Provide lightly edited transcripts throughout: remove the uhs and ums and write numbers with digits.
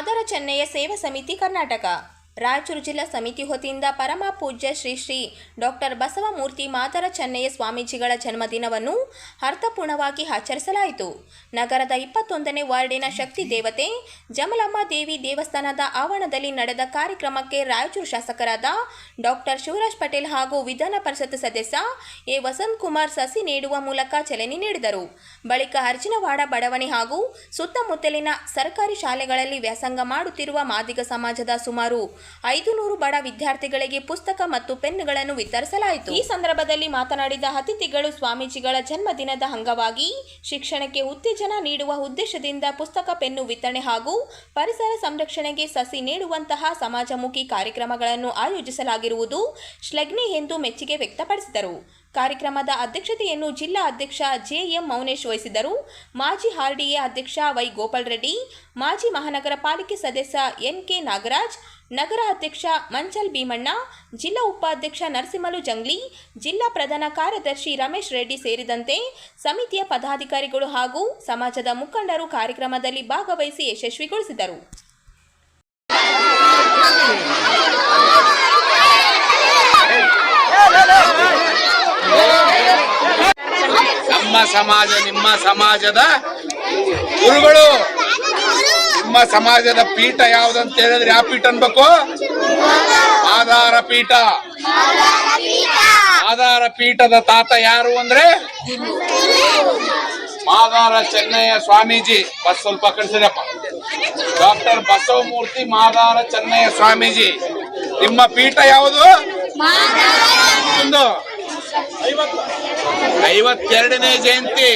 ಮಾದರ ಚೆನ್ನಯ್ಯ ಸೇವಾ ಸಮಿತಿ ಕರ್ನಾಟಕ ರಾಯಚೂರು ಜಿಲ್ಲಾ ಸಮಿತಿ ವತಿಯಿಂದ ಪರಮ ಪೂಜ್ಯ ಶ್ರೀ ಶ್ರೀ ಡಾಕ್ಟರ್ ಬಸವಮೂರ್ತಿ ಮಾದರ ಚೆನ್ನಯ್ಯ ಸ್ವಾಮೀಜಿಗಳ ಜನ್ಮದಿನವನ್ನು ಅರ್ಥಪೂರ್ಣವಾಗಿ ಆಚರಿಸಲಾಯಿತು. ನಗರದ 21ನೇ ವಾರ್ಡಿನ ಶಕ್ತಿ ದೇವತೆ ಜಮಲಮ್ಮ ದೇವಿ ದೇವಸ್ಥಾನದ ಆವರಣದಲ್ಲಿ ನಡೆದ ಕಾರ್ಯಕ್ರಮಕ್ಕೆ ರಾಯಚೂರು ಶಾಸಕರಾದ ಡಾಕ್ಟರ್ ಶಿವರಾಜ್ ಪಟೇಲ್ ಹಾಗೂ ವಿಧಾನ ಪರಿಷತ್ ಸದಸ್ಯ ಎ ವಸಂತ್ ಕುಮಾರ್ ಸಸಿ ನೀಡುವ ಮೂಲಕ ಚಾಲನೆ ನೀಡಿದರು. ಬಳಿಕ ಅರ್ಜಿನವಾಡ ಬಡಾವಣೆ ಹಾಗೂ ಸುತ್ತಮುತ್ತಲಿನ ಸರ್ಕಾರಿ ಶಾಲೆಗಳಲ್ಲಿ ವ್ಯಾಸಂಗ ಮಾಡುತ್ತಿರುವ ಮಾದಿಗ ಸಮಾಜದ ಸುಮಾರು 500 ಬಡ ವಿದ್ಯಾರ್ಥಿಗಳಿಗೆ ಪುಸ್ತಕ ಮತ್ತು ಪೆನ್ನುಗಳನ್ನು ವಿತರಿಸಲಾಯಿತು. ಈ ಸಂದರ್ಭದಲ್ಲಿ ಮಾತನಾಡಿದ ಅತಿಥಿಗಳು, ಸ್ವಾಮೀಜಿಗಳ ಜನ್ಮದಿನದ ಅಂಗವಾಗಿ ಶಿಕ್ಷಣಕ್ಕೆ ಉತ್ತೇಜನ ನೀಡುವ ಉದ್ದೇಶದಿಂದ ಪುಸ್ತಕ, ಪೆನ್ನು ವಿತರಣೆ ಹಾಗೂ ಪರಿಸರ ಸಂರಕ್ಷಣೆಗೆ ಸಸಿ ನೀಡುವಂತಹ ಸಮಾಜಮುಖಿ ಕಾರ್ಯಕ್ರಮಗಳನ್ನು ಆಯೋಜಿಸಲಾಗಿರುವುದು ಶ್ಲಾಘನೀಯ ಎಂದು ಮೆಚ್ಚುಗೆ ವ್ಯಕ್ತಪಡಿಸಿದರು. ಕಾರ್ಯಕ್ರಮದ ಅಧ್ಯಕ್ಷತೆಯನ್ನು ಜಿಲ್ಲಾ ಅಧ್ಯಕ್ಷ ಜೆ.ಎಂ. ಮೌನೇಶ್ ವಹಿಸಿದರು. ಮಾಜಿ ಆರ್ಡಿಎ ಅಧ್ಯಕ್ಷ ವೈ. ಗೋಪಾಲ್ ರೆಡ್ಡಿ, ಮಾಜಿ ಮಹಾನಗರ ಪಾಲಿಕೆ ಸದಸ್ಯ ಎನ್.ಕೆ. ನಾಗರಾಜ್, ನಗರ ಅಧ್ಯಕ್ಷ ಮಂಚಲ್ ಭೀಮಣ್ಣ, ಜಿಲ್ಲಾ ಉಪಾಧ್ಯಕ್ಷ ನರಸಿಂಹಲು ಜಂಗ್ಲಿ, ಜಿಲ್ಲಾ ಪ್ರಧಾನ ಕಾರ್ಯದರ್ಶಿ ರಮೇಶ್ ರೆಡ್ಡಿ ಸೇರಿದಂತೆ ಸಮಿತಿಯ ಪದಾಧಿಕಾರಿಗಳು ಹಾಗೂ ಸಮಾಜದ ಮುಖಂಡರು ಕಾರ್ಯಕ್ರಮದಲ್ಲಿ ಭಾಗವಹಿಸಿ ಯಶಸ್ವಿಗೊಳಿಸಿದರು. ನಮ್ಮ ಸಮಾಜ ನಿಮ್ಮ ಸಮಾಜದ ಗುರುಗಳು. ನಿಮ್ಮ ಸಮಾಜದ ಪೀಠ ಯಾವ್ದಂತ ಹೇಳಿದ್ರೆ ಯಾವ ಪೀಠ ಅನ್ಬೇಕು? ಆಧಾರ ಪೀಠ. ಆಧಾರ ಪೀಠದ ತಾತ ಯಾರು ಅಂದ್ರೆ ಮಾದಾರ ಚೆನ್ನಯ್ಯ ಸ್ವಾಮೀಜಿ. ಸ್ವಲ್ಪ ಕಳಿಸಿದಪ್ಪ. ಡಾಕ್ಟರ್ ಬಸವಮೂರ್ತಿ ಮಾದಾರ ಚೆನ್ನಯ್ಯ ಸ್ವಾಮೀಜಿ. ನಿಮ್ಮ ಪೀಠ ಯಾವುದು? 52ನೇ ಜಯಂತಿ.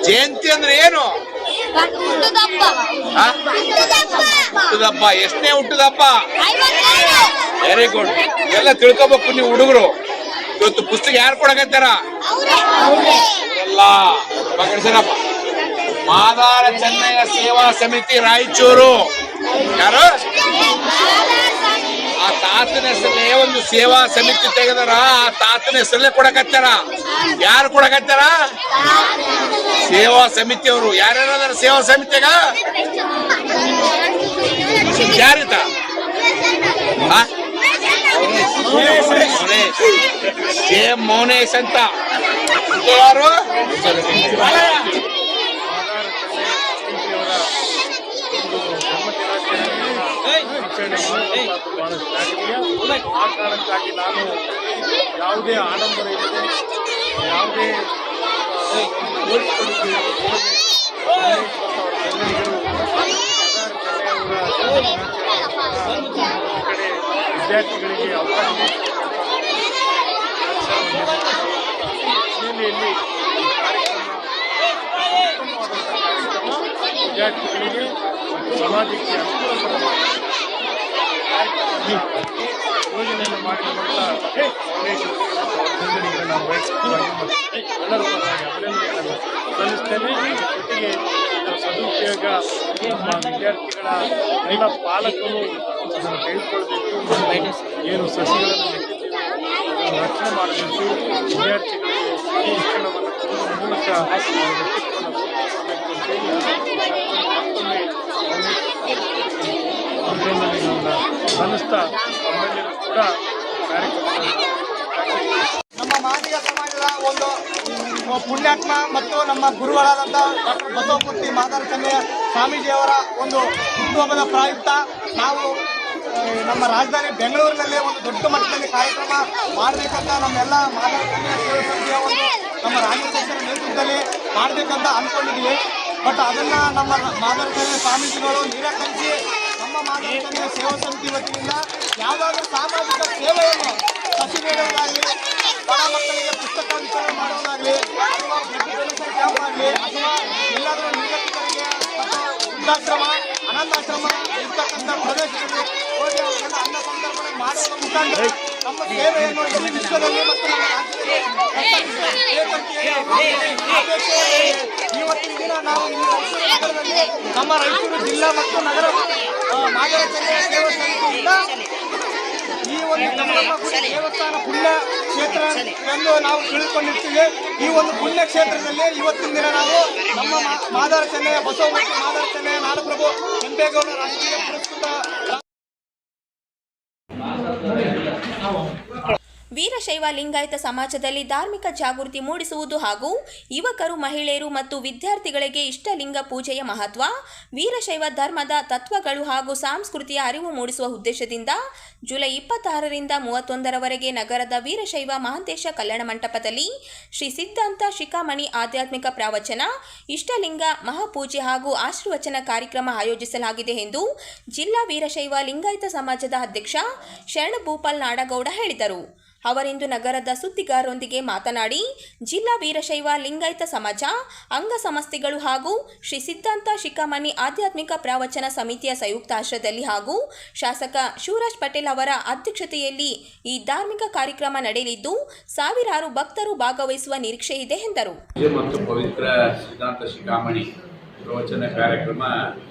ಜಯಂತಿ ಅಂದ್ರೆ ಏನು? ಹುಟ್ಟುದಬ್ಬ. ಎಷ್ಟನೇ ಹುಟ್ಟುದಬ್ಬ? Very good. ಎಲ್ಲ ತಿಳ್ಕೊಬೇಕು ನೀವು ಹುಡುಗರು. ಇವತ್ತು ಪುಸ್ತಕ ಯಾರು ಕೊಡಕತ್ತಾರ? ಎಲ್ಲ ಪಕಡಿಸಿರಪ್ಪ. ಮಾದಾರ ಚೆನ್ನಯ್ಯ ಸೇವಾ ಸಮಿತಿ ರಾಯಚೂರು. ಯಾರು? ಆ ತಾತನ ಹೆಸರಲ್ಲೇ ಒಂದು ಸೇವಾ ಸಮಿತಿ ತೆಗೆದಾರ. ಆ ತಾತನ ಹೆಸರಲ್ಲೇ ಕೊಡಕತ್ತಾರ. ಯಾರು ಕೊಡಕತ್ತಾರ? ಸೇವಾ ಸಮಿತಿಯವರು. ಯಾರ್ಯಾರ ಸೇವಾ ಸಮಿತಿಗ? ಯಾರಿತ? ಎಂ. ಮೌನೇಶ್ ಅಂತ. ಯಾರು? ಆ ಕಾರಣಕ್ಕಾಗಿ ನಾನು ಯಾವುದೇ ಆಡಂಬರ ಇಲ್ಲದೆ, ಯಾವುದೇ ಕಡೆ ವಿದ್ಯಾರ್ಥಿಗಳಿಗೆ ಅವಕಾಶ ಹಿನ್ನೆಲೆಯಲ್ಲಿ ವಿದ್ಯಾರ್ಥಿಗಳಿಗೆ ಸಮಾಜಕ್ಕೆ ಅನುಕೂಲಕರವಾಗಿ ಯೋಜನೆಯನ್ನು ಮಾಡಿರುವಂಥ ಅಭಿನಂದನೆಗಳನ್ನು ವಹಿಸಿಕೊಳ್ಳಿ ಎಲ್ಲರ ಪರವಾಗಿ ಅಭಿನಂದನೆಗಳನ್ನು ಸಲ್ಲಿಸ್ತೇನೆ. ಜೊತೆಗೆ ಸದುಪಯೋಗ ನಮ್ಮ ವಿದ್ಯಾರ್ಥಿಗಳ ಎಲ್ಲ ಪಾಲಕರು ಅದನ್ನು ತೆಗೆದುಕೊಳ್ಬೇಕು. ಏನು ಸಸಿಗಳನ್ನು ನೆಟ್ಟಿದ್ದೀವಿ ರಕ್ಷಣೆ ಮಾಡಬೇಕು. ವಿದ್ಯಾರ್ಥಿಗಳಿಗೆ ಈ ಶಿಕ್ಷಣವನ್ನು ಕೊಡುವ ಮೂಲಕ ವ್ಯಕ್ತಿತ್ವವನ್ನು ರೂಪಿಸಬೇಕು ಅಂತೇಳಿ ಮತ್ತೊಮ್ಮೆ ಅಭಿನಂದನೆಗಳನ್ನು ಸಲ್ಲಿಸ್ತಾ ನಮ್ಮೆಲ್ಲರೂ ಕೂಡ ನಮ್ಮ ಮಾದಿಗ ಸಮಾಜದ ಒಂದು ಪುಣ್ಯಾತ್ಮ ಮತ್ತು ನಮ್ಮ ಗುರುಗಳಾದಂಥ ಡಾಕ್ಟರ್ ಬಸವಮೂರ್ತಿ ಮಾದಾರ ಚೆನ್ನಯ್ಯ ಸ್ವಾಮೀಜಿಯವರ ಒಂದು ಹುಟ್ಟುಹಬ್ಬದ ಪ್ರಯುಕ್ತ ನಾವು ನಮ್ಮ ರಾಜಧಾನಿ ಬೆಂಗಳೂರಿನಲ್ಲಿ ಒಂದು ದೊಡ್ಡ ಮಟ್ಟದಲ್ಲಿ ಕಾರ್ಯಕ್ರಮ ಮಾಡಬೇಕಂತ ನಮ್ಮೆಲ್ಲ ಮಾದಾರ ಚೆನ್ನಯ್ಯ ಸೇವಾ ಸಮಿತಿಯ ಒಂದು ನಮ್ಮ ರಾಜ್ಯಾಧ್ಯಕ್ಷರ ನೇತೃತ್ವದಲ್ಲಿ ಮಾಡಬೇಕಂತ ಅಂದ್ಕೊಂಡಿದ್ದೀವಿ. ಬಟ್ ಅದನ್ನು ನಮ್ಮ ಮಾದಾರ ಚೆನ್ನಯ್ಯ ಸ್ವಾಮೀಜಿಗಳು ನಿರಾಕರಿಸಿ ನಮ್ಮ ಮಾದಾರ ಚೆನ್ನಯ್ಯ ಸೇವಾ ಸಮಿತಿ ವತಿಯಿಂದ ಯಾವುದಾದ್ರೂ ಸಾಮಾಜಿಕ ಸೇವೆಯನ್ನು ಸಸಿ ನೀಡುವುದಾಗಲಿ, ಬಡ ಮಕ್ಕಳಿಗೆ ಪುಸ್ತಕ ವಿತರಣೆ ಮಾಡುವುದಾಗಲಿ, ಅಥವಾ ಬ್ಲಡ್ ಡೊನೇಷನ್ ಕ್ಯಾಂಪ್ ಆಗಲಿ, ಅಥವಾ ಎಲ್ಲಾದರೂ ನಿರ್ಗತಿಕರಿಗೆ ಅಥವಾ ವೃದ್ಧಾಶ್ರಮ, ಅನಾಥಾಶ್ರಮ ಇರ್ತಕ್ಕಂಥ ಪ್ರದೇಶದಲ್ಲಿ ಹೋಗಿ ಅವರಿಗೆಲ್ಲ ಅನ್ನ ಸಂತರ್ಪಣೆ ಮಾಡುವ ಮುಖಾಂತರ ನಮ್ಮ ಸೇವೆಯನ್ನು ಇಡೀ ವಿಶ್ವದಲ್ಲಿ ಮತ್ತು ನಮ್ಮ ಇವತ್ತಿನ ದಿನ ನಾವು ಈ ರಾಯಚೂರು ನಗರದಲ್ಲಿ ನಮ್ಮ ರಾಯಚೂರು ಜಿಲ್ಲಾ ಮತ್ತು ನಗರ ಮಾದರ ಚೆನ್ನಯ್ಯ ಸೇವಾ ಸಮಿತಿಯಿಂದ ಈ ಒಂದು ಗುಡಿ ದೇವಸ್ಥಾನ ಪುಣ್ಯ ಕ್ಷೇತ್ರ ಎಂದು ನಾವು ತಿಳಿದುಕೊಂಡಿರ್ತೀವಿ. ಈ ಒಂದು ಪುಣ್ಯ ಕ್ಷೇತ್ರದಲ್ಲಿ ಇವತ್ತಿನ ದಿನ ನಾವು ನಮ್ಮ ಮಾದಾರ ಚೆನ್ನಯ್ಯ ಬಸವಮೂರ್ತಿ ಮಾದಾರ ಚೆನ್ನಯ್ಯ ನಾಡಪ್ರಭು ಕೆಂಪೇಗೌಡ ರಾಷ್ಟ್ರೀಯ ಪುರಸ್ಕೃತ ವೀರಶೈವ ಲಿಂಗಾಯತ ಸಮಾಜದಲ್ಲಿ ಧಾರ್ಮಿಕ ಜಾಗೃತಿ ಮೂಡಿಸುವುದು ಹಾಗೂ ಯುವಕರು, ಮಹಿಳೆಯರು ಮತ್ತು ವಿದ್ಯಾರ್ಥಿಗಳಿಗೆ ಇಷ್ಟಲಿಂಗ ಪೂಜೆಯ ಮಹತ್ವ, ವೀರಶೈವ ಧರ್ಮದ ತತ್ವಗಳು ಹಾಗೂ ಸಂಸ್ಕೃತಿಯ ಅರಿವು ಮೂಡಿಸುವ ಉದ್ದೇಶದಿಂದ ಜುಲೈ 26ರಿಂದ 31ರವರೆಗೆ ನಗರದ ವೀರಶೈವ ಮಹಾಂತೇಶ ಕಲ್ಯಾಣ ಮಂಟಪದಲ್ಲಿ ಶ್ರೀ ಸಿದ್ಧಾಂತ ಶಿಖಾಮಣಿ ಆಧ್ಯಾತ್ಮಿಕ ಪ್ರವಚನ, ಇಷ್ಟಲಿಂಗ ಮಹಾಪೂಜೆ ಹಾಗೂ ಆಶೀರ್ವಚನ ಕಾರ್ಯಕ್ರಮ ಆಯೋಜಿಸಲಾಗಿದೆ ಎಂದು ಜಿಲ್ಲಾ ವೀರಶೈವ ಲಿಂಗಾಯತ ಸಮಾಜದ ಅಧ್ಯಕ್ಷ ಶರಣಭೂಪಾಲ್ ನಾಡಗೌಡ ಹೇಳಿದರು. ಅವರಿಂದು ನಗರದ ಸುದ್ದಿಗಾರರೊಂದಿಗೆ ಮಾತನಾಡಿ, ಜಿಲ್ಲಾ ವೀರಶೈವ ಲಿಂಗಾಯತ ಸಮಾಜ, ಅಂಗ ಸಂಸ್ಥೆಗಳು ಹಾಗೂ ಶ್ರೀ ಸಿದ್ಧಾಂತ ಶಿಖಾಮಣಿ ಆಧ್ಯಾತ್ಮಿಕ ಪ್ರವಚನ ಸಮಿತಿಯ ಸಂಯುಕ್ತಾಶ್ರಯದಲ್ಲಿ ಹಾಗೂ ಶಾಸಕ ಶಿವರಾಜ್ ಪಟೇಲ್ ಅವರ ಅಧ್ಯಕ್ಷತೆಯಲ್ಲಿ ಈ ಧಾರ್ಮಿಕ ಕಾರ್ಯಕ್ರಮ ನಡೆಯಲಿದ್ದು ಸಾವಿರಾರು ಭಕ್ತರು ಭಾಗವಹಿಸುವ ನಿರೀಕ್ಷೆ ಇದೆ ಎಂದರು. ಮತ್ತು ಪವಿತ್ರ ಸಿದ್ಧಾಂತ ಶಿಖಾಮಣಿ ಪ್ರವಚನ ಕಾರ್ಯಕ್ರಮ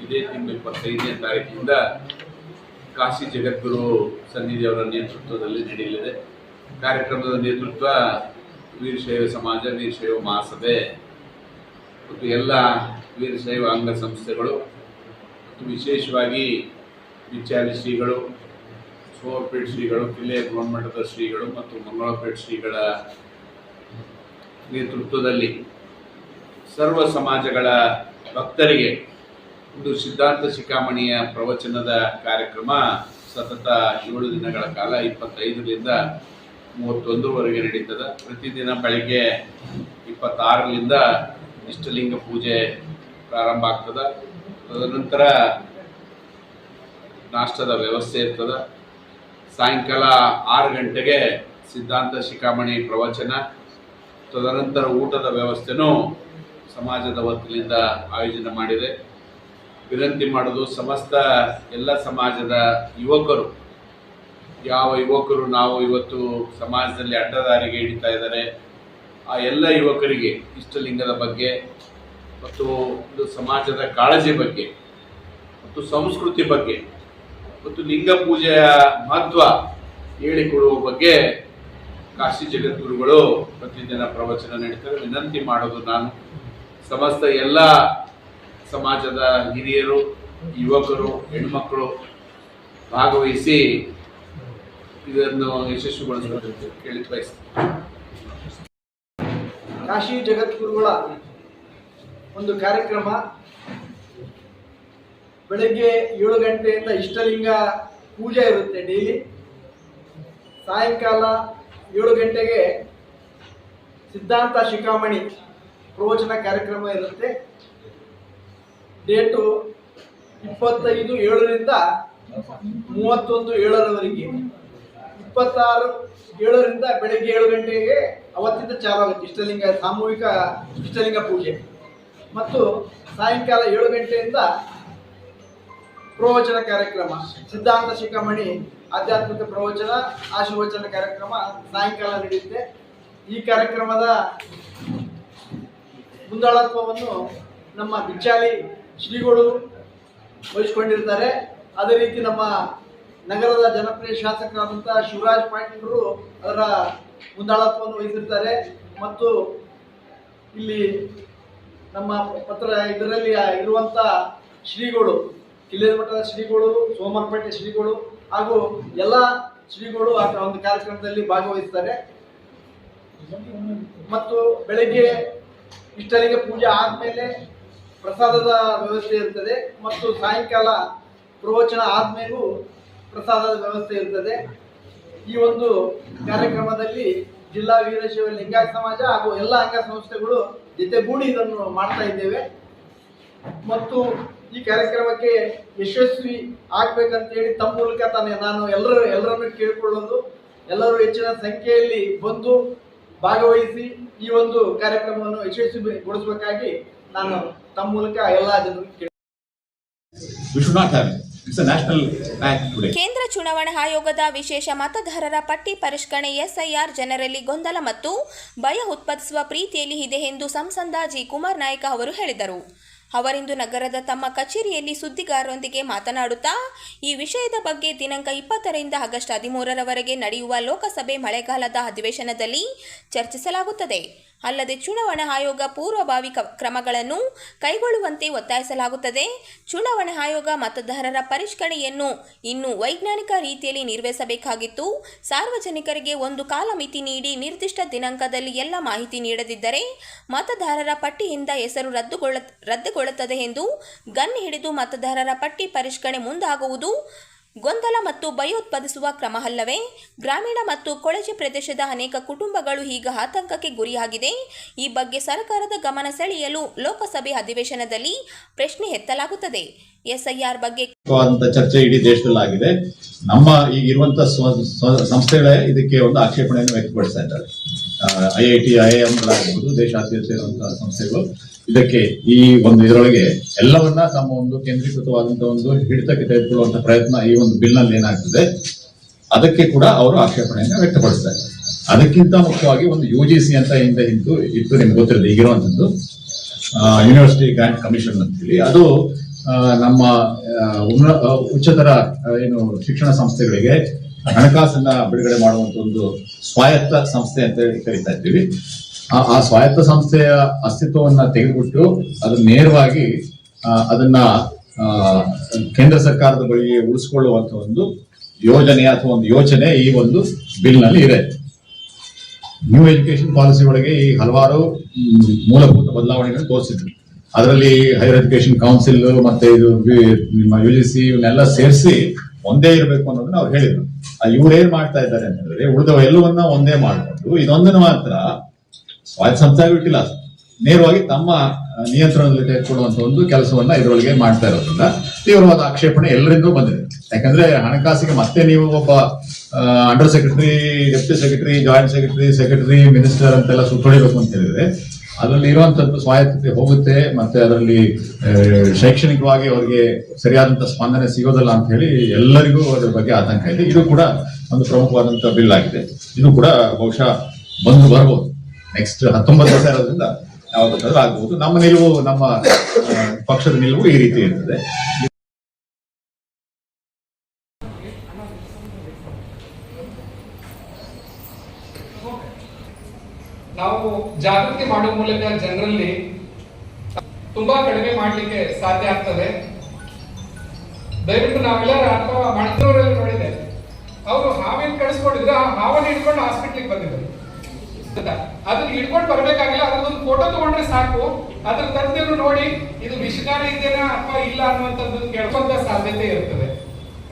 ಇದೇ ತಿಂಗಳು 25ನೇ ತಾರೀಕಿನಿಂದ ಕಾಶಿ ಜಗದ್ಗುರು ಸನ್ನಿಧಿಯವರ ನೇತೃತ್ವದಲ್ಲಿ ನಡೆಯಲಿದೆ. ಕಾರ್ಯಕ್ರಮದ ನೇತೃತ್ವ ವೀರಶೈವ ಸಮಾಜ, ವೀರಶೈವ ಮಹಾಸಭೆ ಮತ್ತು ಎಲ್ಲ ವೀರಶೈವ ಅಂಗ ಸಂಸ್ಥೆಗಳು ಮತ್ತು ವಿಶೇಷವಾಗಿ ಬಿಚ್ಚಾಲಿ ಶ್ರೀಗಳು, ಸೋರ್ಪೇಟ್ ಶ್ರೀಗಳು, ಕಿಲ್ಲೆ ಗೋರ್ಮಠದ ಶ್ರೀಗಳು ಮತ್ತು ಮಂಗಳಪೇಟ್ ಶ್ರೀಗಳ ನೇತೃತ್ವದಲ್ಲಿ ಸರ್ವ ಸಮಾಜಗಳ ಭಕ್ತರಿಗೆ ಒಂದು ಸಿದ್ಧಾಂತ ಶಿಖಾಮಣಿಯ ಪ್ರವಚನದ ಕಾರ್ಯಕ್ರಮ ಸತತ 7 ದಿನಗಳ ಕಾಲ 25ರಿಂದ 31ರವರೆಗೆ ನಡೀತದೆ. ಪ್ರತಿದಿನ ಬೆಳಗ್ಗೆ 26ರಿಂದ ಇಷ್ಟಲಿಂಗ ಪೂಜೆ ಪ್ರಾರಂಭ ಆಗ್ತದೆ. ತದನಂತರ ನಾಷ್ಟದ ವ್ಯವಸ್ಥೆ ಇರ್ತದೆ. ಸಾಯಂಕಾಲ 6 ಗಂಟೆಗೆ ಸಿದ್ಧಾಂತ ಶಿಖಾಮಣಿ ಪ್ರವಚನ, ತದನಂತರ ಊಟದ ವ್ಯವಸ್ಥೆನೂ ಸಮಾಜದ ವತಿಯಿಂದ ಆಯೋಜನೆ ಮಾಡಿದೆ. ವಿನಂತಿ ಮಾಡೋದು, ಸಮಸ್ತ ಎಲ್ಲ ಸಮಾಜದ ಯುವಕರು, ಯಾವ ಯುವಕರು ನಾವು ಇವತ್ತು ಸಮಾಜದಲ್ಲಿ ಅಡ್ಡದಾರಿಗೆ ಹಿಡಿತಾ ಇದ್ದಾರೆ, ಆ ಎಲ್ಲ ಯುವಕರಿಗೆ ಇಷ್ಟಲಿಂಗದ ಬಗ್ಗೆ ಮತ್ತು ಒಂದು ಸಮಾಜದ ಕಾಳಜಿ ಬಗ್ಗೆ ಮತ್ತು ಸಂಸ್ಕೃತಿ ಬಗ್ಗೆ ಮತ್ತು ಲಿಂಗ ಪೂಜೆಯ ಮಹತ್ವ ಹೇಳಿಕೊಡುವ ಬಗ್ಗೆ ಕಾಶಿ ಜಗದ್ಗುರುಗಳು ಪ್ರತಿದಿನ ಪ್ರವಚನ ನೀಡ್ತಾರೆ. ವಿನಂತಿ ಮಾಡೋದು, ನಾನು ಸಮಸ್ತ ಎಲ್ಲ ಸಮಾಜದ ಹಿರಿಯರು, ಯುವಕರು, ಹೆಣ್ಮಕ್ಕಳು ಭಾಗವಹಿಸಿ ಇದನ್ನು ಯಶಸ್ವಿಗೊಳಿಸಬೇಕು ಕೇಳಿ ಬಯಸ್ತೀನಿ. ಕಾಶಿ ಜಗದ್ಗುರುಗಳ ಒಂದು ಕಾರ್ಯಕ್ರಮ ಬೆಳಗ್ಗೆ 7 ಗಂಟೆಯಿಂದ ಇಷ್ಟಲಿಂಗ ಪೂಜೆ ಇರುತ್ತೆ ಡೈಲಿ. ಸಾಯಂಕಾಲ 7 ಗಂಟೆಗೆ ಸಿದ್ಧಾಂತ ಶಿಖಾಮಣಿ ಪ್ರವಚನ ಕಾರ್ಯಕ್ರಮ ಇರುತ್ತೆ. ಡೇಟು 25/7ರಿಂದ 31/7ರವರೆಗೆ. 26/7ರಿಂದ ಬೆಳಗ್ಗೆ 7 ಗಂಟೆಗೆ ಅವತ್ತಿಂದ ಚಾಲು ಆಗುತ್ತೆ ಇಷ್ಟಲಿಂಗ ಸಾಮೂಹಿಕ ಇಷ್ಟಲಿಂಗ ಪೂಜೆ. ಮತ್ತು ಸಾಯಂಕಾಲ 7 ಗಂಟೆಯಿಂದ ಪ್ರವಚನ ಕಾರ್ಯಕ್ರಮ, ಸಿದ್ಧಾಂತ ಶಿಖಾಮಣಿ ಆಧ್ಯಾತ್ಮಿಕ ಪ್ರವಚನ ಆಶೀರ್ವಚನ ಕಾರ್ಯಕ್ರಮ ಸಾಯಂಕಾಲ ನಡೆಯುತ್ತೆ. ಈ ಕಾರ್ಯಕ್ರಮದ ಮುಂದಾಳತ್ವವನ್ನು ನಮ್ಮ ಬಿಚ್ಚಾಲಿ ಶ್ರೀಗಳು ವಹಿಸಿಕೊಂಡಿರ್ತಾರೆ. ಅದೇ ರೀತಿ ನಮ್ಮ ನಗರದ ಜನಪ್ರಿಯ ಶಾಸಕರಾದಂತಹ ಶಿವರಾಜ್ ಪಾಟೀಲ್ರು ಅದರ ಮುಂದಾಳತ್ವವನ್ನು ವಹಿಸಿರ್ತಾರೆ. ಮತ್ತು ಇಲ್ಲಿ ನಮ್ಮ ಇದರಲ್ಲಿ ಇರುವಂಥ ಶ್ರೀಗಳು, ಕಿಲ್ಲೆ ಮಠದ ಶ್ರೀಗಳು, ಸೋಮರಪೇಟೆ ಶ್ರೀಗಳು ಹಾಗೂ ಎಲ್ಲ ಶ್ರೀಗಳು ಆ ಒಂದು ಕಾರ್ಯಕ್ರಮದಲ್ಲಿ ಭಾಗವಹಿಸ್ತಾರೆ. ಮತ್ತು ಬೆಳಗ್ಗೆ ಇಷ್ಟಲಿಂಗ ಪೂಜೆ ಆದಮೇಲೆ ಪ್ರಸಾದದ ವ್ಯವಸ್ಥೆ ಇರ್ತದೆ ಮತ್ತು ಸಾಯಂಕಾಲ ಪ್ರವಚನ ಆದಮೇಲೂ ಪ್ರಸಾದದ ವ್ಯವಸ್ಥೆ ಇರ್ತದೆ. ಈ ಒಂದು ಕಾರ್ಯಕ್ರಮದಲ್ಲಿ ಜಿಲ್ಲಾ ವೀರಶೈವ ಲಿಂಗಾಯತ ಸಮಾಜ ಹಾಗೂ ಎಲ್ಲ ಅಂಗ ಸಂಸ್ಥೆಗಳು ಜೊತೆಗೂಡಿ ಇದನ್ನು ಮಾಡ್ತಾ ಇದ್ದೇವೆ. ಮತ್ತು ಈ ಕಾರ್ಯಕ್ರಮಕ್ಕೆ ಯಶಸ್ವಿ ಆಗ್ಬೇಕಂತೇಳಿ ತಮ್ಮ ಮೂಲಕ ನಾನು ಎಲ್ಲರನ್ನು ಕೇಳಿಕೊಳ್ಳೋದು, ಎಲ್ಲರೂ ಹೆಚ್ಚಿನ ಸಂಖ್ಯೆಯಲ್ಲಿ ಬಂದು ಭಾಗವಹಿಸಿ ಈ ಒಂದು ಕಾರ್ಯಕ್ರಮವನ್ನು ಯಶಸ್ವಿಗೊಳಿಸಬೇಕಾಗಿ ನಾನು ತಮ್ಮ ಮೂಲಕ ಎಲ್ಲ ಜನರಿಗೆ ಕೇಂದ್ರ ಚುನಾವಣಾ ಆಯೋಗದ ವಿಶೇಷ ಮತದಾರರ ಪಟ್ಟಿ ಪರಿಷ್ಕರಣೆ ಎಸ್ಐಆರ್ ಜನರಲ್ಲಿ ಗೊಂದಲ ಮತ್ತು ಭಯ ಉತ್ಪಾದಿಸುವ ಪ್ರೀತಿಯಲ್ಲಿ ಇದೆ ಎಂದು ಸಂಸದ ಜಿ ಕುಮಾರ್ ನಾಯಕ ಅವರು ಹೇಳಿದರು. ಅವರಿಂದು ನಗರದ ತಮ್ಮ ಕಚೇರಿಯಲ್ಲಿ ಸುದ್ದಿಗಾರರೊಂದಿಗೆ ಮಾತನಾಡುತ್ತಾ ಈ ವಿಷಯದ ಬಗ್ಗೆ ದಿನಾಂಕ 20ರಿಂದ ಆಗಸ್ಟ್ 13ರವರೆಗೆ ನಡೆಯುವ ಲೋಕಸಭೆ ಮಳೆಗಾಲದ ಅಧಿವೇಶನದಲ್ಲಿ ಚರ್ಚಿಸಲಾಗುತ್ತದೆ. ಅಲ್ಲದೆ ಚುನಾವಣಾ ಆಯೋಗ ಪೂರ್ವಭಾವಿ ಕ್ರಮಗಳನ್ನು ಕೈಗೊಳ್ಳುವಂತೆ ಒತ್ತಾಯಿಸಲಾಗುತ್ತದೆ. ಚುನಾವಣಾ ಆಯೋಗ ಮತದಾರರ ಪರಿಷ್ಕರಣೆಯನ್ನು ಇನ್ನೂ ವೈಜ್ಞಾನಿಕ ರೀತಿಯಲ್ಲಿ ನಿರ್ವಹಿಸಬೇಕಾಗಿತ್ತು. ಸಾರ್ವಜನಿಕರಿಗೆ ಒಂದು ಕಾಲಮಿತಿ ನೀಡಿ ನಿರ್ದಿಷ್ಟ ದಿನಾಂಕದಲ್ಲಿ ಎಲ್ಲ ಮಾಹಿತಿ ನೀಡದಿದ್ದರೆ ಮತದಾರರ ಪಟ್ಟಿಯಿಂದ ಹೆಸರು ರದ್ದುಗೊಳ್ಳುತ್ತದೆ ಎಂದು ಗನ್ ಹಿಡಿದು ಮತದಾರರ ಪಟ್ಟಿ ಪರಿಷ್ಕರಣೆ ಮುಂದಾಗುವುದು ಗೊಂದಲ ಮತ್ತು ಭಯೋತ್ಪಾದಿಸುವ ಕ್ರಮ ಅಲ್ಲವೇ? ಗ್ರಾಮೀಣ ಮತ್ತು ಕೊಳಚೆ ಪ್ರದೇಶದ ಅನೇಕ ಕುಟುಂಬಗಳು ಈಗ ಆತಂಕಕ್ಕೆ ಗುರಿಯಾಗಿದೆ. ಈ ಬಗ್ಗೆ ಸರ್ಕಾರದ ಗಮನ ಸೆಳೆಯಲು ಲೋಕಸಭೆ ಅಧಿವೇಶನದಲ್ಲಿ ಪ್ರಶ್ನೆ ಎತ್ತಲಾಗುತ್ತದೆ. SIR ಬಗ್ಗೆ ಚರ್ಚೆ ಇಡೀ ದೇಶದಲ್ಲಿ ಆಗಿದೆ. ನಮ್ಮ ಈಗಿರುವಂತಹ ಸಂಸ್ಥೆಗಳೇ ಇದಕ್ಕೆ ಒಂದು ಆಕ್ಷೇಪಣೆಯನ್ನು ವ್ಯಕ್ತಪಡಿಸ್ತಾ ಇದ್ದಾರೆ. IIT, IIMಗಳಾಗಬಹುದು, ದೇಶಾದ್ಯಂತ ಇರುವಂತಹ ಸಂಸ್ಥೆಗಳು ಇದಕ್ಕೆ ಈ ಒಂದು ಇದರೊಳಗೆ ಎಲ್ಲವನ್ನ ತಮ್ಮ ಒಂದು ಕೇಂದ್ರೀಕೃತವಾದಂತಹ ಒಂದು ಹಿಡಿತಕ್ಕೆ ತೆಗೆದುಕೊಳ್ಳುವಂತಹ ಪ್ರಯತ್ನ ಈ ಒಂದು ಬಿಲ್ ನಲ್ಲಿ ಏನಾಗ್ತದೆ ಅದಕ್ಕೆ ಕೂಡ ಅವರು ಆಕ್ಷೇಪಣೆಯನ್ನು ವ್ಯಕ್ತಪಡಿಸ್ತಾ ಇದ್ದಾರೆ. ಅದಕ್ಕಿಂತ ಮುಖ್ಯವಾಗಿ ಒಂದು UGC ಅಂತ ಇತ್ತು ನಿಮ್ಗೆ ಗೊತ್ತಿರೋದು ಈಗಿರುವಂತದ್ದು ಯೂನಿವರ್ಸಿಟಿ ಗ್ರಾಂಟ್ ಕಮಿಷನ್ ಅಂತೇಳಿ. ಅದು ನಮ್ಮ ಉಚ್ಚತರ ಏನು ಶಿಕ್ಷಣ ಸಂಸ್ಥೆಗಳಿಗೆ ಹಣಕಾಸನ್ನ ಬಿಡುಗಡೆ ಮಾಡುವಂತ ಒಂದು ಸ್ವಾಯತ್ತ ಸಂಸ್ಥೆ ಅಂತ ಹೇಳಿ ಕರಿತಾ ಇದ್ದೀವಿ. ಆ ಸ್ವಾಯತ್ತ ಸಂಸ್ಥೆಯ ಅಸ್ತಿತ್ವವನ್ನ ತೆಗೆದುಬಿಟ್ಟು ಅದನ್ನ ನೇರವಾಗಿ ಅದನ್ನ ಕೇಂದ್ರ ಸರ್ಕಾರದ ಬಳಿ ಉಳಿಸಿಕೊಳ್ಳುವಂತ ಒಂದು ಯೋಜನೆ ಅಥವಾ ಒಂದು ಯೋಚನೆ ಈ ಒಂದು ಬಿಲ್ ನಲ್ಲಿ ಇದೆ. ನ್ಯೂ ಎಜುಕೇಶನ್ ಪಾಲಿಸಿ ಒಳಗೆ ಈ ಹಲವಾರು ಮೂಲಭೂತ ಬದಲಾವಣೆಗಳನ್ನು ತೋರಿಸಿದ್ರು. ಅದರಲ್ಲಿ ಹೈಯರ್ ಎಜುಕೇಶನ್ ಕೌನ್ಸಿಲ್ ಮತ್ತೆ ಇದು ನಿಮ್ಮ UGC ಇವನ್ನೆಲ್ಲ ಸೇರಿಸಿ ಒಂದೇ ಇರಬೇಕು ಅನ್ನೋದನ್ನ ಅವ್ರು ಹೇಳಿದ್ರು. ಇವ್ರೇನ್ ಮಾಡ್ತಾ ಇದ್ದಾರೆ ಅಂತಂದ್ರೆ ಉಳಿದವ ಎಲ್ಲವನ್ನ ಒಂದೇ ಮಾಡಿಕೊಂಡು ಇದೊಂದನ್ನು ಮಾತ್ರ ಸ್ವಾಯತ್ತ ಸಂಸ್ಥೆ ಬಿಟ್ಟಿಲ್ಲ, ನೇರವಾಗಿ ತಮ್ಮ ನಿಯಂತ್ರಣದಲ್ಲಿ ತೆಗೆದುಕೊಳ್ಳುವಂತ ಒಂದು ಕೆಲಸವನ್ನ ಇದರೊಳಗೆ ಮಾಡ್ತಾ ಇರೋದ್ರಿಂದ ತೀವ್ರವಾದ ಆಕ್ಷೇಪಣೆ ಎಲ್ಲರಿಂದೂ ಬಂದಿದೆ. ಯಾಕಂದ್ರೆ ಹಣಕಾಸಿಗೆ ಮತ್ತೆ ನೀವು ಒಬ್ಬ under secretary, deputy secretary, joint secretary, minister ಅಂತೆಲ್ಲ ಸುತ್ತೊಳಿಬೇಕು ಅಂತ ಹೇಳಿದ್ರೆ ಅದರಲ್ಲಿ ಇರುವಂತದ್ದು ಸ್ವಾಯತ್ತತೆ ಹೋಗುತ್ತೆ. ಮತ್ತೆ ಅದರಲ್ಲಿ ಶೈಕ್ಷಣಿಕವಾಗಿ ಅವರಿಗೆ ಸರಿಯಾದಂತಹ ಸ್ಪಂದನೆ ಸಿಗೋದಿಲ್ಲ ಅಂತ ಹೇಳಿ ಎಲ್ಲರಿಗೂ ಅದರ ಬಗ್ಗೆ ಆತಂಕ ಇದೆ. ಇದು ಕೂಡ ಒಂದು ಪ್ರಮುಖವಾದಂತಹ ಬಿಲ್ ಆಗಿದೆ. ಇದು ಕೂಡ ಬಹುಶಃ ಬರ್ಬೋದು ನೆಕ್ಸ್ಟ್ 19 ವರ್ಷ ಇರೋದ್ರಿಂದ ಯಾವಾಗ ಬೇಕಾದ್ರೂ ಆಗಬಹುದು. ನಮ್ಮ ನಿಲುವು, ನಮ್ಮ ಪಕ್ಷದ ನಿಲುವು ಈ ರೀತಿ ಇರ್ತದೆ. ನಾವು ಜಾಗೃತಿ ಮಾಡುವ ಮೂಲಕ ಜನರಲ್ಲಿ ತುಂಬಾ ಕಡಿಮೆ ಮಾಡ್ಲಿಕ್ಕೆ ಸಾಧ್ಯ ಆಗ್ತದೆ. ದಯವಿಟ್ಟು ನಾವೆಲ್ಲರೂ ಅಥವಾ ಮಣಿಪುರಲ್ಲಿ ನೋಡಿದೆ, ಅವರು ಹಾವಿನ ಕಳಿಸ್ಕೊಂಡಿದ್ರು, ಆ ಹಾವನ್ನು ಹಿಡ್ಕೊಂಡು ಹಾಸ್ಪಿಟ್ಲಿಗೆ ಬಂದಿದ್ರು. ಅದನ್ನ ಹಿಡ್ಕೊಂಡು ಬರ್ಬೇಕಾಗಿಲ್ಲ, ಅದೊಂದು ಫೋಟೋ ತಗೊಂಡ್ರೆ ಸಾಕು. ಅದ್ರ ತಂದೆಯನ್ನು ನೋಡಿ ಇದು ವಿಷಕಾರಿ ಇದೆಯಾ ಅಥವಾ ಇಲ್ಲ ಅನ್ನುವಂಥದ್ದು ಕೇಳ್ಕೊಂತ ಸಾಧ್ಯತೆ ಇರ್ತದೆ.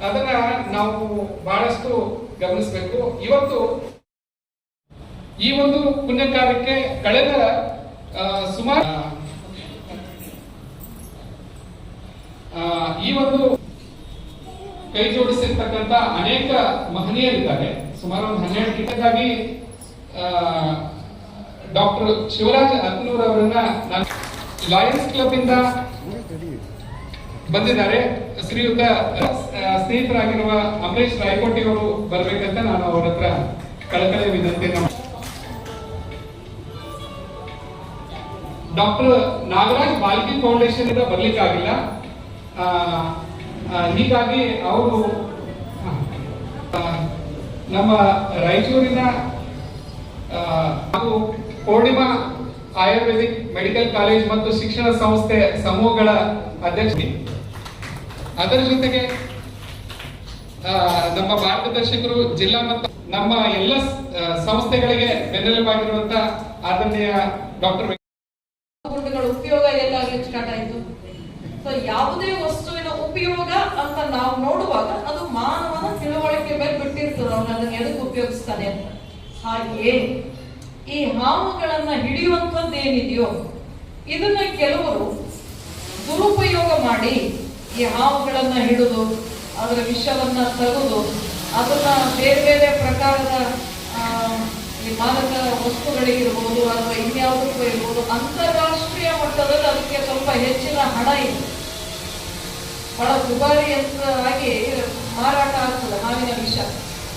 ಅದನ್ನ ನಾವು ಬಹಳಷ್ಟು ಗಮನಿಸಬೇಕು. ಇವತ್ತು ಈ ಒಂದು ಪುಣ್ಯ ಕಾರ್ಯಕ್ಕೆ ಕಳೆದ ಸುಮಾರು ಈ ಒಂದು ಕೈ ಜೋಡಿಸಿರ್ತಕ್ಕಂಥ ಅನೇಕ ಮಹನೀಯರಿದ್ದಾರೆ. ಸುಮಾರು ಒಂದು 12 ಕಿಟಕ್ಕಾಗಿ ಡಾಕ್ಟರ್ ಶಿವರಾಜ್ ಅತ್ನೂರ್ ಅವರನ್ನ ಲಾಯನ್ಸ್ ಕ್ಲಬ್ ಇಂದ ಬಂದಿದ್ದಾರೆ. ಶ್ರೀಯುತ ಸ್ನೇಹಿತರಾಗಿರುವ ಅಮರೇಶ್ ರಾಯಕೋಟಿ ಅವರು ಬರ್ಬೇಕಂತ ನಾನು ಅವರ ಹತ್ರ ಕಳಕಳಿಯ ವಿನಂತಿಯನ್ನು. ಡಾಕ್ಟರ್ ನಾಗರಾಜ್ ಬಾಲ್ಕಿ ಫೌಂಡೇಶನ್ ಇಂದ ಬರ್ಲಿಕ್ಕಾಗಿಲ್ಲ. ಹೀಗಾಗಿ ಅವರು ನಮ್ಮ ರಾಯಚೂರಿನ ಹಾಗೂ ಪೂರ್ಣಿಮಾ ಆಯುರ್ವೇದಿಕ್ ಮೆಡಿಕಲ್ ಕಾಲೇಜ್ ಮತ್ತು ಶಿಕ್ಷಣ ಸಂಸ್ಥೆ ಸಮೂಹಗಳ ಅಧ್ಯಕ್ಷ. ಅದರ ಜೊತೆಗೆ ನಮ್ಮ ಮಾರ್ಗದರ್ಶಕರು ಜಿಲ್ಲಾ ಮತ್ತು ನಮ್ಮ ಎಲ್ಲ ಸಂಸ್ಥೆಗಳಿಗೆ ಬೆನ್ನೆಲುಬಾಗಿರುವಂತಹ ಆದರಣೀಯ ಡಾಕ್ಟರ್ ಉಪಯೋಗ ಎಲ್ಲಾಗ್ಲಿಕ್ಕೆ ಸ್ಟಾರ್ಟ್ ಆಯ್ತು. ಸೊ ಯಾವುದೇ ವಸ್ತುವಿನ ಉಪಯೋಗ ಅಂತ ನಾವು ನೋಡುವಾಗ ಅದು ಮಾನವನ ತಿಳುವಳಿಕೆ ಮೇಲೆ ಬಿಟ್ಟಿರ್ತದೆ, ಅವನು ಅದನ್ನ ಎದಕ್ಕೆ ಉಪಯೋಗಿಸ್ತಾನೆ ಅಂತ. ಹಾಗೆಯೇ ಈ ಹಾವುಗಳನ್ನ ಹಿಡಿಯುವಂಥದ್ದು ಏನಿದೆಯೋ ಇದನ್ನ ಕೆಲವರು ದುರುಪಯೋಗ ಮಾಡಿ ಈ ಹಾವುಗಳನ್ನ ಹಿಡಿದು ಅದರ ವಿಷವನ್ನ ತೆಗೆದು ಅದನ್ನ ಬೇರೆ ಬೇರೆ ಪ್ರಕಾರದ ಈ ಮಾದಕ ವಸ್ತುಗಳಿಗಿರ್ಬೋದು ಅಥವಾ ಇನ್ಯಾವುದಕ್ಕೂ ಇರ್ಬೋದು ಅಂತಾರಾಷ್ಟ್ರೀಯ ಮಟ್ಟದಲ್ಲಿ ಅದಕ್ಕೆ ಸ್ವಲ್ಪ ಹೆಚ್ಚಿನ ಹಣ ಇದೆ, ಬಹಳ ದುಬಾರಿ ಅಂತ ಆಗಿ ಮಾರಾಟ ಆಗ್ತದೆ ಹಾವಿನ ವಿಷ.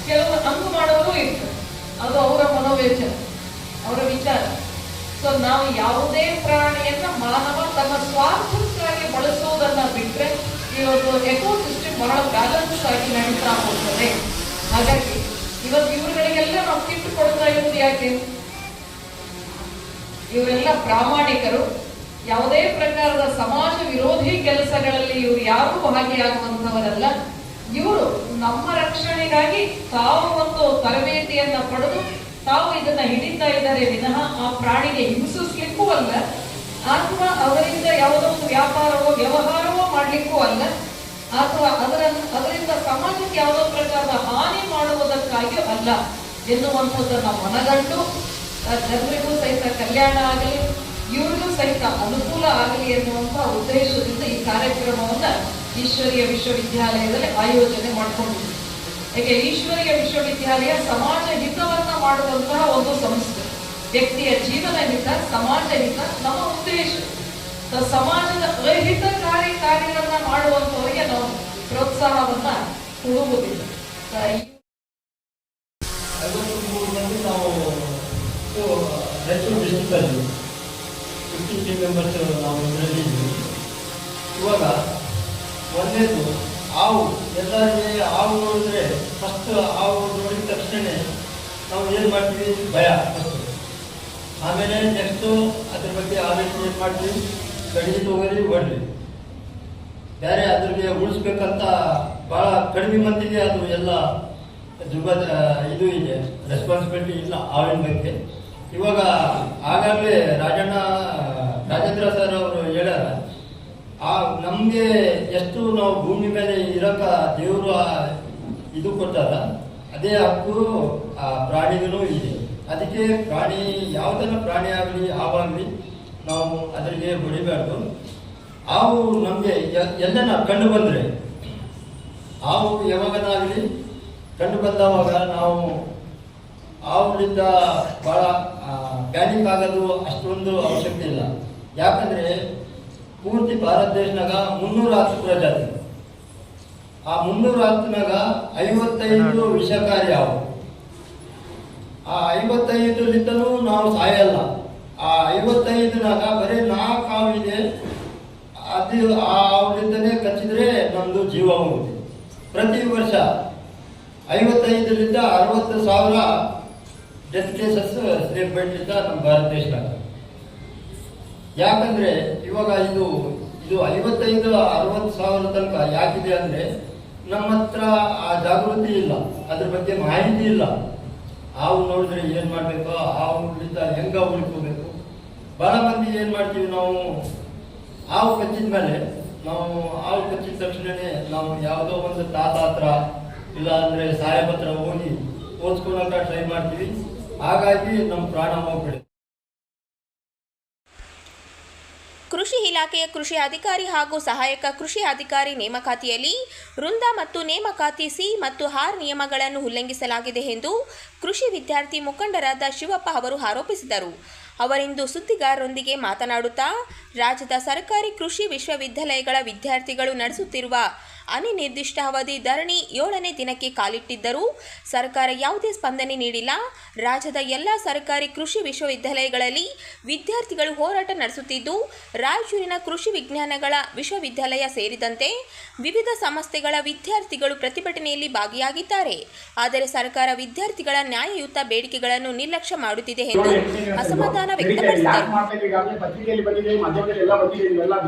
ಕೆಲವರು ಹಂಗು ಮಾಡೋರು ಇರ್ತದೆ, ಅದು ಅವರ ಮನೋವೇಚನ, ಅವರ ವಿಚಾರ. ಸೊ ನಾವು ಯಾವುದೇ ಪ್ರಾಣಿಯನ್ನ ಮಾನವ ತನ್ನ ಸ್ವಾರ್ಥ ಆಗಿ ಬಳಸುವುದನ್ನ ಬಿಟ್ಟರೆ ಇವತ್ತು ಎಕೋ ಸಿಸ್ಟಮ್ ಬಹಳ ಬ್ಯಾಲೆನ್ಸ್ ಆಗಿ ನಡೀತಾ ಹೋಗ್ತದೆ. ಹಾಗಾಗಿ ಇವತ್ತು ಇವುಗಳಿಗೆಲ್ಲ ನಾವು ಕಿಟ್ಟು ಕೊಡ್ತಾ ಇರೋದು ಯಾಕೆ? ಇವರೆಲ್ಲ ಪ್ರಾಮಾಣಿಕರು, ಯಾವುದೇ ಪ್ರಕಾರದ ಸಮಾಜ ವಿರೋಧಿ ಕೆಲಸಗಳಲ್ಲಿ ಇವರು ಯಾರೂ ಭಾಗಿಯಾಗುವಂತವರಲ್ಲ. ಇವರು ನಮ್ಮ ರಕ್ಷಣೆಗಾಗಿ ತಾವು ಒಂದು ತರಬೇತಿಯನ್ನ ಪಡೆದು ತಾವು ಇದನ್ನ ಹಿಡಿತಾ ಇದ್ದಾರೆ ವಿನಃ ಆ ಪ್ರಾಣಿಗೆ ಹಿಂಸಿಸ್ಲಿಕ್ಕೂ ಅಲ್ಲ, ಅಥವಾ ಅವರಿಂದ ಯಾವುದೋ ಒಂದು ವ್ಯಾಪಾರವೋ ವ್ಯವಹಾರವೋ ಮಾಡ್ಲಿಕ್ಕೂ ಅಲ್ಲ, ಅಥವಾ ಅದರಿಂದ ಸಮಾಜಕ್ಕೆ ಯಾವುದೋ ಪ್ರಕಾರದ ಹಾನಿ ಮಾಡುವುದಕ್ಕಾಗಿಯೂ ಅಲ್ಲ ಎನ್ನುವಂಥದ್ದನ್ನು ಮನಗಂಡು ಜನರಿಗೂ ಸಹಿತ ಕಲ್ಯಾಣ ಆಗಲಿ, ಇವ್ರಿಗೂ ಸಹಿತ ಅನುಕೂಲ ಆಗಲಿ ಎನ್ನುವಂತಹ ಉದ್ದೇಶದಿಂದ ಈ ಕಾರ್ಯಕ್ರಮವನ್ನ ಈಶ್ವರೀಯ ವಿಶ್ವವಿದ್ಯಾಲಯದಲ್ಲಿ ಆಯೋಜನೆ ಮಾಡಿಕೊಂಡಿದೆ. ಯಾಕೆ ಈಶ್ವರೀಯ ವಿಶ್ವವಿದ್ಯಾಲಯ ಸಮಾಜ ಹಿತವನ್ನ ಮಾಡುವಂತಹ ಒಂದು ಸಂಸ್ಥೆ. ವ್ಯಕ್ತಿಯ ಜೀವನ ಹಿತ, ಸಮಾಜ ಹಿತ ನಮ್ಮ ಉದ್ದೇಶ. ಸಮಾಜದ ಅಹಿತಕಾರಿ ಕಾರ್ಯವನ್ನ ಮಾಡುವಂತವರಿಗೆ ನಾವು ಪ್ರೋತ್ಸಾಹವನ್ನ ಕೊಡುವುದಿಲ್ಲ. 53 ಮಂದಿ ನಾವು ರಾಯಚೂರು ಡಿಸ್ಟ್ರಿಕ್ಟಲ್ಲಿ 15 ಟೀಮ್ ಮೆಂಬರ್ಸ್ ನಾವು ಇದರಲ್ಲಿ ಇದ್ದೀವಿ. ಇವಾಗ ಒಂದೇದು ಹಾವು, ಎಲ್ಲರಿಗೆ ಹಾವು ನೋಡಿದ್ರೆ ಫಸ್ಟ್ ಹಾವು ನೋಡಿದ ತಕ್ಷಣ ನಾವು ಏನು ಮಾಡ್ತೀವಿ? ಭಯ ಫಸ್ಟ್. ಆಮೇಲೆ ನೆಕ್ಸ್ಟು ಅದ್ರ ಬಗ್ಗೆ ಆಮೇಲೆ ಏನು ಮಾಡ್ತೀವಿ? ಕಡಿಮೆ ಹೋಗೋರಿ ಹೊಡ್ರಿ. ಬೇರೆ ಅದ್ರಿಗೆ ಉಳಿಸ್ಬೇಕಂತ ಭಾಳ ಕಡಿಮೆ ಮಂದಿಗೆ ಅದು ಎಲ್ಲ ಇದು ಇದೆ, ರೆಸ್ಪಾನ್ಸಿಬಿಲಿಟಿ ಇಲ್ಲ ಹಾವಿನ ಬಗ್ಗೆ. ಇವಾಗ ಆಗಾಗಲೇ ರಾಜೇಂದ್ರ ಸರ್ ಅವರು ಹೇಳ್ಯಾರ, ನಮಗೆ ಎಷ್ಟು ನಾವು ಭೂಮಿ ಮೇಲೆ ಇರೋಕ ದೇವರು ಇದು ಕೊಟ್ಟಾರ, ಅದೇ ಹಕ್ಕು ಪ್ರಾಣಿಗಳು ಇದೆ. ಅದಕ್ಕೆ ಪ್ರಾಣಿ ಯಾವುದನ್ನ ಪ್ರಾಣಿ ಆಗಲಿ ಹಾವಾಗಲಿ ನಾವು ಅದರಿಗೆ ಹೊಡಿಬಾರ್ದು. ಹಾವು ನಮಗೆ ಎಲ್ಲನ ಕಂಡು ಬಂದರೆ, ಹಾವು ಯಾವಾಗನಾಗಲಿ ಕಂಡು ಬಂದವಾಗ ನಾವು ಹಾವುಗಳಿಂದ ಭಾಳ ಪ್ಯಾನಿಕ್ ಆಗೋದು ಅಷ್ಟೊಂದು ಅವಶ್ಯಕತೆ ಇಲ್ಲ. ಯಾಕಂದರೆ ಪೂರ್ತಿ ಭಾರತ ದೇಶನಾಗ 310 ಪ್ರಜಾತಿ, ಆ 310ನಾಗ 55 ವಿಷಕಾರಿ ಹಾವು. ಆ 55ಲಿಂದಲೂ ನಾವು ಸಾಯಲ್ಲ. ಆ 55ನಾಗ ಬರೀ 4 ಹಾವಿದೆ, ಅದು ಆ ಹಾವುಗಳಿಂದಲೇ ಕಚ್ಚಿದ್ರೆ ನಮ್ಮದು ಜೀವ ಹೋಗುತ್ತೆ. ಪ್ರತಿ ವರ್ಷ 55ರಿಂದ 60,000 ಡೆತ್ ಕೇಸಸ್ ಸ್ನೇಕ್ ಬೈಟ್ಲಿಂದ ನಮ್ಮ ಭಾರತ ದೇಶದಾಗ. ಯಾಕಂದರೆ ಇವಾಗ ಇದು 55-60,000 ತನಕ ಯಾಕಿದೆ ಅಂದರೆ ನಮ್ಮ ಹತ್ರ ಆ ಜಾಗೃತಿ ಇಲ್ಲ, ಅದ್ರ ಬಗ್ಗೆ ಮಾಹಿತಿ ಇಲ್ಲ. ಹಾವು ನೋಡಿದ್ರೆ ಏನು ಮಾಡಬೇಕು, ಹಾವುಗಳಿಂದ ಹೆಂಗೆ ಉಳ್ಕೋಬೇಕು. ಭಾಳ ಮಂದಿ ಏನು ಮಾಡ್ತೀವಿ ನಾವು, ಹಾವು ಕಚ್ಚಿದ ಮೇಲೆ ಹಾವು ಕಚ್ಚಿದ ತಕ್ಷಣವೇ ನಾವು ಯಾವುದೋ ಒಂದು ತಾತ ಹತ್ರ ಇಲ್ಲ ಅಂದರೆ ಸಾಹೇಬ್ ಹತ್ರ ಹೋಗಿ ಓದಿಸ್ಕೊಳ್ಳೋಕೆ ಟ್ರೈ ಮಾಡ್ತೀವಿ. ಹಾಗಾಗಿ ನಮ್ಮ ಪ್ರಾಣ ಹೋಗ್ಬಿಡುತ್ತೆ. ಕೃಷಿ ಇಲಾಖೆಯ ಕೃಷಿ ಅಧಿಕಾರಿ ಹಾಗೂ ಸಹಾಯಕ ಕೃಷಿ ಅಧಿಕಾರಿ ನೇಮಕಾತಿಯಲ್ಲಿ ವೃಂದ ಮತ್ತು ನೇಮಕಾತಿ ಸಿ ಮತ್ತು ಆರ್ ನಿಯಮಗಳನ್ನು ಉಲ್ಲಂಘಿಸಲಾಗಿದೆ ಎಂದು ಕೃಷಿ ವಿದ್ಯಾರ್ಥಿ ಮುಖಂಡರಾದ ಶಿವಪ್ಪ ಅವರು ಆರೋಪಿಸಿದರು. ಅವರಿಂದು ಸುದ್ದಿಗಾರರೊಂದಿಗೆ ಮಾತನಾಡುತ್ತಾ ರಾಜ್ಯದ ಸರ್ಕಾರಿ ಕೃಷಿ ವಿಶ್ವವಿದ್ಯಾಲಯಗಳ ವಿದ್ಯಾರ್ಥಿಗಳು ನಡೆಸುತ್ತಿರುವ ಅನಿರ್ದಿಷ್ಟ ಅವಧಿ ಧರಣಿ 7ನೇ ದಿನಕ್ಕೆ ಕಾಲಿಟ್ಟಿದ್ದರೂ ಸರ್ಕಾರ ಯಾವುದೇ ಸ್ಪಂದನೆ ನೀಡಿಲ್ಲ. ರಾಜ್ಯದ ಎಲ್ಲ ಸರ್ಕಾರಿ ಕೃಷಿ ವಿಶ್ವವಿದ್ಯಾಲಯಗಳಲ್ಲಿ ವಿದ್ಯಾರ್ಥಿಗಳು ಹೋರಾಟ ನಡೆಸುತ್ತಿದ್ದು, ರಾಯಚೂರಿನ ಕೃಷಿ ವಿಜ್ಞಾನಗಳ ವಿಶ್ವವಿದ್ಯಾಲಯ ಸೇರಿದಂತೆ ವಿವಿಧ ಸಂಸ್ಥೆಗಳ ವಿದ್ಯಾರ್ಥಿಗಳು ಪ್ರತಿಭಟನೆಯಲ್ಲಿ ಭಾಗಿಯಾಗಿದ್ದಾರೆ. ಆದರೆ ಸರ್ಕಾರ ವಿದ್ಯಾರ್ಥಿಗಳ ನ್ಯಾಯಯುತ ಬೇಡಿಕೆಗಳನ್ನು ನಿರ್ಲಕ್ಷ್ಯ ಮಾಡುತ್ತಿದೆ ಎಂದು ಅಸಮಾಧಾನ ವ್ಯಕ್ತಪಡಿಸಿದರು.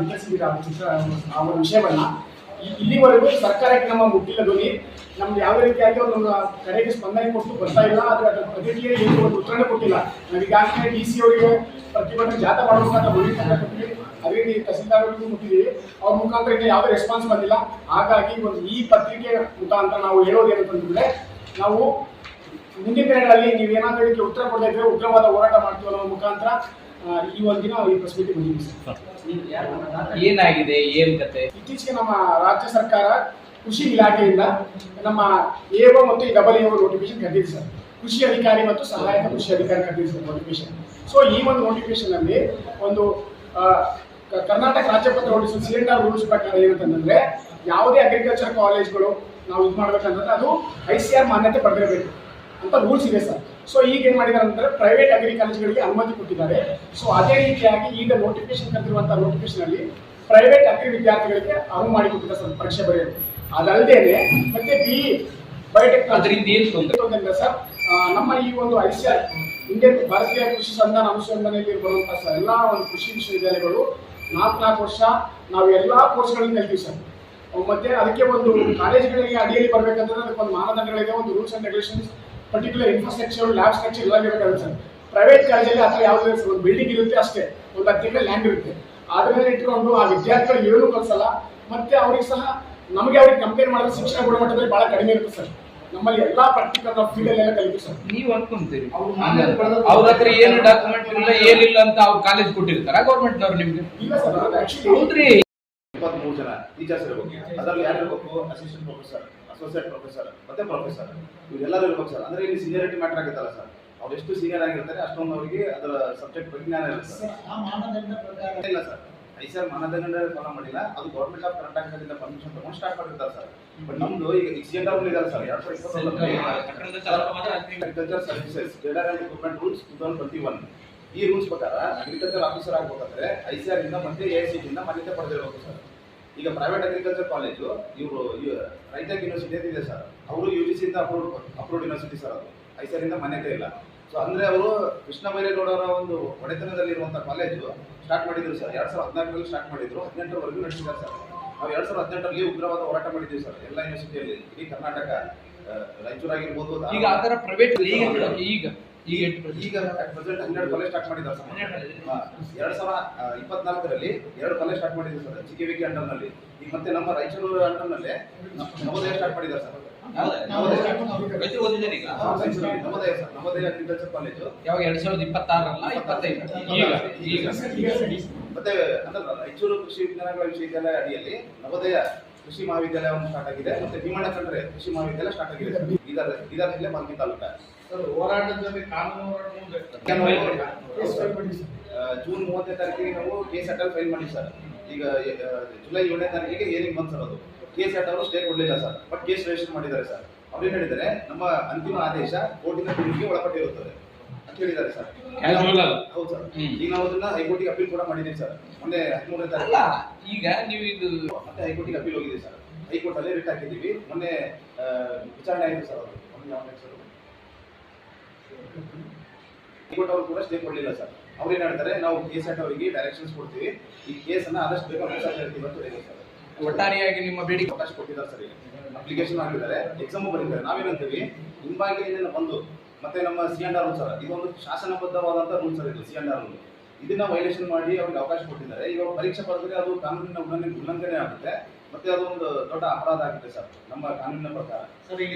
ಇಲ್ಲಿವರೆಗೂ ಸರ್ಕಾರಕ್ಕೆ ನಮ್ಮ ಮುಟ್ಟಿಲ್ಲ ಧ್ವನಿ. ನಮ್ದು ಯಾವುದೇ ರೀತಿಯಾಗಿ ನಮ್ಮ ಕರೆಗೆ ಸ್ಪಂದನೆ ಕೊಟ್ಟು ಬರ್ತಾ ಇಲ್ಲ. ಅದರ ಪ್ರತಿಕ್ರಿಯೆ ಏನು ಒಂದು ಉತ್ತರನೇ ಕೊಟ್ಟಿಲ್ಲ. ನಾವು ಈಗಾಗಲೇ DC ಅವರಿಗೆ ಪ್ರತಿಭಟನೆ ಜಾಥಾ ಮಾಡಬೇಕಂತ ಕೊಟ್ಟಿದ್ದೀವಿ, ಅದೇ ರೀತಿ ತಹಸೀಲ್ದಾರ್ ಅವರಿಗೂ ಮುಟ್ಟಿದ್ದೀವಿ. ಅವ್ರ ಮುಖಾಂತರ ಈಗ ಯಾವುದೇ ರೆಸ್ಪಾನ್ಸ್ ಬಂದಿಲ್ಲ. ಹಾಗಾಗಿ ಒಂದು ಈ ಪತ್ರಿಕೆ ಮುಖಾಂತರ ನಾವು ಹೇಳೋದೇನಂತಂದ್ರೆ, ನಾವು ಮುಂದಿನ ದಿನಗಳಲ್ಲಿ ನೀವೇನಾದ್ರೂ ಇದಕ್ಕೆ ಉತ್ತರ ಕೊಡದೇ ಇದ್ರೆ ಉಗ್ರವಾದ ಹೋರಾಟ ಮಾಡ್ತೀವಿ ಅನ್ನೋ ಮುಖಾಂತರ ಈ ಒಂದಿನ ಈ ಪ್ರೆಸ್ ಮೀಟಿಂಗ್ ಬಂದಿದ್ದೀವಿ ಸರ್. ಏನಾಗಿದೆ, ಏನ್ ಕತೆ? ಇತ್ತೀಚೆಗೆ ನಮ್ಮ ರಾಜ್ಯ ಸರ್ಕಾರ ಕೃಷಿ ಇಲಾಖೆಯಿಂದ ನಮ್ಮ AO ಮತ್ತು AO ನೋಟಿಫಿಕೇಶನ್ ಕರೆದಿದೆ ಸರ್. ಕೃಷಿ ಅಧಿಕಾರಿ ಮತ್ತು ಸಹಾಯಕ ಕೃಷಿ ಅಧಿಕಾರಿ ಕರೆದಿದೆ ಸರ್ ನೋಟಿಫಿಕೇಶನ್. ಸೊ ಈ ಒಂದು ನೋಟಿಫಿಕೇಶನ್ ಅಲ್ಲಿ ಒಂದು ಕರ್ನಾಟಕ ರಾಜ್ಯ ಪತ್ರ ಹೊರಡಿಸುವ ಸಿಲಿಂಡರ್ ರೂಲ್ಸ್ ಪ್ರಕಾರ ಏನಂತಂದ್ರೆ, ಯಾವುದೇ ಅಗ್ರಿಕಲ್ಚರ್ ಕಾಲೇಜ್ಗಳು ನಾವು ಇದು ಮಾಡ್ಬೇಕಂತಂದ್ರೆ ಅದು ICAR ಮಾನ್ಯತೆ ಪಡೆದಿರಬೇಕು ಅಂತ ರೂಲ್ಸ್ ಇದೆ ಸರ್. ಸೊ ಈಗ ಏನ್ ಮಾಡಿದ್ದಾರೆ ಅಂತಂದ್ರೆ ಪ್ರೈವೇಟ್ ಅಗ್ರಿ ಕಾಲೇಜ್ಗಳಿಗೆ ಅನುಮತಿ ಕೊಟ್ಟಿದ್ದಾರೆ. ಸೊ ಅದೇ ರೀತಿಯಾಗಿ ಈಗ ನೋಟಿಫಿಕೇಶನ್ ಕರೆದಿರುವಂತಹ ನೋಟಿಫಿಕೇಶನ್ ಅಲ್ಲಿ ಪ್ರೈವೇಟ್ ಅಗ್ರಿ ವಿದ್ಯಾರ್ಥಿಗಳಿಗೆ ಅನುವು ಮಾಡಿಕೊಟ್ಟಿದ್ದಾರೆ ಸರ್ ಪರೀಕ್ಷೆ ಬರೆಯೋದು. ಅದಲ್ಲದೆ ಮತ್ತೆ BE ಬಯೋಟೆಕ್ನಾಲಜಿ ಅದರಿಂದ ಏನು ತೊಂದರೆ ಸರ್, ನಮ್ಮ ಈ ಒಂದು ICAR ಇಂಡಿಯನ್ ಭಾರತೀಯ ಕೃಷಿ ಸಂಧಾನ ಅನುಸಂಧಾನದಲ್ಲಿ ಬರುವಂತಹ ಎಲ್ಲ ಒಂದು ಕೃಷಿ ವಿಶ್ವವಿದ್ಯಾಲಯಗಳು 4 ವರ್ಷ ನಾವು ಎಲ್ಲಾ ಕೋರ್ಸ್ಗಳನ್ನು ಕಲಿತೀವಿ ಸರ್. ಮತ್ತೆ ಅದಕ್ಕೆ ಒಂದು ಕಾಲೇಜುಗಳಿಗೆ ಅಡಿಯಲ್ಲಿ ಬರ್ಬೇಕಂತಂದ್ರೆ ಅದಕ್ಕೆ ಒಂದು ಮಾನದಂಡಗಳಿದೆ, ಒಂದು rules and regulations, particular infrastructure, lab structure ಎಲ್ಲ ಇರಬೇಕಾಗುತ್ತೆ ಸರ್. ಪ್ರೈವೇಟ್ ಕಾಲೇಜಲ್ಲಿ ಆ ಥರ ಯಾವುದೇ ಒಂದು ಬಿಲ್ಡಿಂಗ್ ಇರುತ್ತೆ ಅಷ್ಟೇ, ಒಂದು 10 ಎಕರೆ ಲ್ಯಾಂಡ್ ಇರುತ್ತೆ. ಅದ್ರ ಮೇಲೆ ಇಟ್ಕೊಂಡು ಆ ವಿದ್ಯಾರ್ಥಿಗಳು ಏನೂ ಕಲಿಸಲ್ಲ. ಮತ್ತೆ ಅವ್ರಿಗೆ ಸಹ ಅವ್ರಿಗೆ ಕಂಪೇರ್ ಮಾಡಿದ್ರೆ ಶಿಕ್ಷಣ ಗುಣಮಟ್ಟದಲ್ಲಿ ಬಹಳ ಕಡಿಮೆ ಇರುತ್ತೆ ಸರ್. ನಮ್ಮಲ್ಲಿ ಎಲ್ಲಾ ಪ್ರಾಕ್ಟಿಕಲ್ ಫೀಲ್ಡ್ ಎಲ್ಲ ಕಲಿತೀವಿ ಸರ್. ನೀವು ಅನ್ಕೊಂತೀರಿ ಅವ್ರ ಹತ್ರ ಏನು ಡಾಕ್ಯುಮೆಂಟ್ ಇಲ್ಲ ಏನಿಲ್ಲ ಅಂತ ಅವ್ರು ಕಾಲೇಜ್ ಕೊಟ್ಟಿರ್ತಾರ ಗೌರ್ಮೆಂಟ್ನವ್ರು ನಿಮ್ಗೆ? ಇಲ್ಲ ಸರ್, ಹೌದ್ರಿ. 23 ಜನ ಟೀಚರ್ಸ್ ಇರಬೇಕು. ಅದರಲ್ಲಿ ಯಾರು ಇರಬೇಕು? ಅಸಿಸ್ಟೆಂಟ್ ಪ್ರೊಫೆಸರ್, ಅಸೋಸಿಯೇಟ್ ಪ್ರೊಫೆಸರ್ ಮತ್ತೆ ಪ್ರೊಫೆಸರ್, ಇವರೆಲ್ಲರೂ ಇರ್ಬೇಕು ಸರ್. ಅಂದ್ರೆ ಇಲ್ಲಿ ಸೀನಿಯರಿಟಿ ಮ್ಯಾಟರ್ ಆಗುತ್ತಲ್ಲ ಸರ್, ಅವ್ರು ಎಷ್ಟು ಸೀನಿಯರ್ ಆಗಿರ್ತಾರೆ ಅಷ್ಟೊಂದು ಅವರಿಗೆ ಅದರ ಸಬ್ಜೆಕ್ಟ್ ವಿಜ್ಞಾನ ಇರುತ್ತೆ ಸರ್. ಇಲ್ಲ ಸರ್, ICAR ಮಾನದಂಡ ಫಾಲೋ ಮಾಡಿಲ್ಲ, ಅದು ಗೌರ್ಮೆಂಟ್ ಆಫ್ ಕರ್ನಾಟಕದಿಂದ ಪರ್ಮಿಷನ್ ತಗೊಂಡು ಸ್ಟಾರ್ಟ್ ಮಾಡಿರ್ತಾರೆ ಸರ್. ಬಟ್ ನಮ್ದು ಈಗ CNR ಇದ್ದಾರೆ sir 2021 agriculture services general and recruitment rules 2021. ಈ ರೂಲ್ಸ್ ಪ್ರಕಾರ ಅಗ್ರಿಕಲ್ಚರ್ ಆಫೀಸರ್ ಆಗಬೇಕಾದ್ರೆ ICAR ಇಂದ ಮತ್ತೆ AICTE ಇಂದ ಮಾನ್ಯತೆ ಪಡೆದಿರಬೇಕು ಸರ್. ಈಗ ಪ್ರೈವೇಟ್ ಅಗ್ರಿಕಲ್ಚರ್ ಕಾಲೇಜು ಇವರು ರೈತಕ್ ಯೂನಿವರ್ಸಿಟಿ ಇದೆ ಸರ್, ಅವರು UGC ಇಂದ ಅಪ್ರೂವ್ಡ್ ಯೂನಿವರ್ಸಿಟಿ ಸರ್. ಅದು ICAR ಇಂದ ಮಾನ್ಯತೆ ಇಲ್ಲ. ಸೊ ಅಂದ್ರೆ ಅವರು ಕೃಷ್ಣ ಬೈರೇಗೌಡರ ಒಂದು ಒಡೆತನದಲ್ಲಿರುವಂತಹ ಕಾಲೇಜು ಸ್ಟಾರ್ಟ್ ಮಾಡಿದ್ರು ಸರ್. 2014ರಲ್ಲಿ ಸ್ಟಾರ್ಟ್ ಮಾಡಿದ್ರು, 18ರವರೆಗೂ ನಡೆಸಿದ್ದಾರೆ ಸರ್. ನಾವು 2018ರಲ್ಲಿ ಉಗ್ರವಾದ ಹೋರಾಟ ಮಾಡಿದ್ದೀವಿ ಸರ್ ಎಲ್ಲ ಯೂನಿವರ್ಸಿಟಿಯಲ್ಲಿ, ಇಡೀ ಕರ್ನಾಟಕ, ರಾಯಚೂರು ಆಗಿರ್ಬೋದು. ಈಗ ಆತರ ಪ್ರೈವೇಟ್ ಈಗ ಪ್ರೆಸೆಂಟ್ 12 ಕಾಲೇಜ್ ಸ್ಟಾರ್ಟ್ ಮಾಡಿದ್ದಾರೆ ಸರ್. 2024ರಲ್ಲಿ 2 ಕಾಲೇಜ್ ಸ್ಟಾರ್ಟ್ ಮಾಡಿದ್ದೀವಿ ಸರ್ GKVK ಅಂಡರ್ನಲ್ಲಿ. ಈಗ ಮತ್ತೆ ನಮ್ಮ ರಾಯಚೂರು ಅಂಡರ್ನಲ್ಲೇ ನವೋದಯ ಸ್ಟಾರ್ಟ್ ಮಾಡಿದ್ದಾರೆ sir. Navodaya sir, Navodaya agriculture college ಯಾವಾಗ 2026 25 ಈಗ ಮತ್ತೆ ಅಂದ್ರೆ ರಾಯಚೂರು ಕೃಷಿ ವಿಜ್ಞಾನಗಳ ವಿಶ್ವವಿದ್ಯಾಲಯ ಅಡಿಯಲ್ಲಿ ನವೋದಯ ಕೃಷಿ ಮಹಾವಿದ್ಯಾಲಯವನ್ನು ಸ್ಟಾರ್ಟ್ ಆಗಿದೆ. ಮತ್ತೆ ಭೀಮಣ್ಣ ಖಂಡ್ರೆ ಕೃಷಿ ಮಹಾವಿದ್ಯಾಲಯ ಸ್ಟಾರ್ಟ್ ಆಗಿದೆ ಸರ್. ಬೀದರ್ ಜಿಲ್ಲೆ ಮಾಲ್ಕಿ ತಾಲೂಕ. ಹೋರಾಟದಲ್ಲಿ ಕಾನೂನು ಜೂನ್ 30ನೇ ತಾರೀಕಿಗೆ ನಾವು ಕೇಸ್ ಅಟಲ್ ಫೈಲ್ ಮಾಡಿ ಸರ್. ಈಗ ಜುಲೈ 7ನೇ ತಾರೀಕಿಗೆ ಏನಿಂಗ್ ಬಂತು ಸರ್. ಅದು ಕೇಸ್ ಅವರು ಸ್ಟೇ ಕೊಡಲಿಲ್ಲ ಸರ್, ಬಟ್ ಕೇಸ್ ರಿಜಿಸ್ಟರ್ ಮಾಡಿದ್ದಾರೆ ಸರ್. ಅವ್ರು ಏನ್ ಹೇಳಿದ್ದಾರೆ, ನಮ್ಮ ಅಂತಿಮ ಆದೇಶ ಕೋರ್ಟಿನ ತೀರ್ಪಿಗೆ ಒಳಪಟ್ಟಿರುತ್ತದೆ ಅಂತ ಹೇಳಿದ್ದಾರೆ ಸರ್. ಹೌದು ಸರ್. ಈಗ ನಾವು ಅದನ್ನ ಹೈಕೋರ್ಟಿಗೆ ಅಪೀಲ್ ಕೂಡ ಮಾಡಿದ್ದೀವಿ ಸರ್. ಮೊನ್ನೆ 13ನೇ ತಾರೀಕು ಈಗ ನೀವು ಇದು ಮತ್ತೆ ಹೈಕೋರ್ಟಿಗೆ ಅಪೀಲ್ ಹೋಗಿದೆ ಸರ್. ಹೈಕೋರ್ಟ್ ಅಲ್ಲಿ ರಿಟ್ ಹಾಕಿದ್ದೀವಿ. ಮೊನ್ನೆ ವಿಚಾರಣೆ ಆಯಿತು ಸರ್. ಅವರು ಹೈಕೋರ್ಟ್ ಅವರು ಕೂಡ ಸ್ಟೇ ಕೊಡಲಿಲ್ಲ ಸರ್. ಅವ್ರು ಏನ್ ಹೇಳ್ತಾರೆ, ನಾವು KSAT ಅವರಿಗೆ ಡೈರೆಕ್ಷನ್ಸ್ ಕೊಡ್ತೀವಿ, ಈ ಕೇಸ್ ಅನ್ನ ಆದಷ್ಟು ಬೇಗ ಮುಗಿಸೋಕೆ ಹೇಳ್ತೀವಿ ಅಂತ ಹೇಳಿದ್ರು ಸರ್. ಒಟ್ಟಾರೆಯಾಗಿ ನಿಮ್ಮ ಬೇಡಿಕೆ ಅವಕಾಶ ಕೊಟ್ಟಿದ್ದಾರೆ ಸರ್. ಈಗ ಅಪ್ಲಿಕೇಶನ್ ಹಾಕಿದ್ದಾರೆ, ಎಕ್ಸಾಮು ಬರೀತಾರೆ. ನಾವೇನಂತೀವಿ, ಹಿಂಬಾಗಿಲಿನಿಂದ ಬಂದು ಮತ್ತೆ ನಮ್ಮ CNR ರೂಲ್ ಸರ್, ಇದೊಂದು ಶಾಸನಬದ್ಧವಾದಂಥ ರೂಲ್ ಸರ್. ಇದು CNR ರೂಲ್, ಇದನ್ನ ವೈಲೇಷನ್ ಮಾಡಿ ಅವ್ರಿಗೆ ಅವಕಾಶ ಕೊಟ್ಟಿದ್ದಾರೆ. ಇವಾಗ ಪರೀಕ್ಷೆ ಬರೆದ್ರೆ ಅದು ಕಾನೂನಿನ ಉಲ್ಲಂಘನೆ ಆಗುತ್ತೆ, ಮತ್ತೆ ಅದೊಂದು ದೊಡ್ಡ ಅಪರಾಧ ಆಗುತ್ತೆ ಸರ್ ನಮ್ಮ ಕಾನೂನಿನ ಪ್ರಕಾರ. ಸರ್. ಈಗ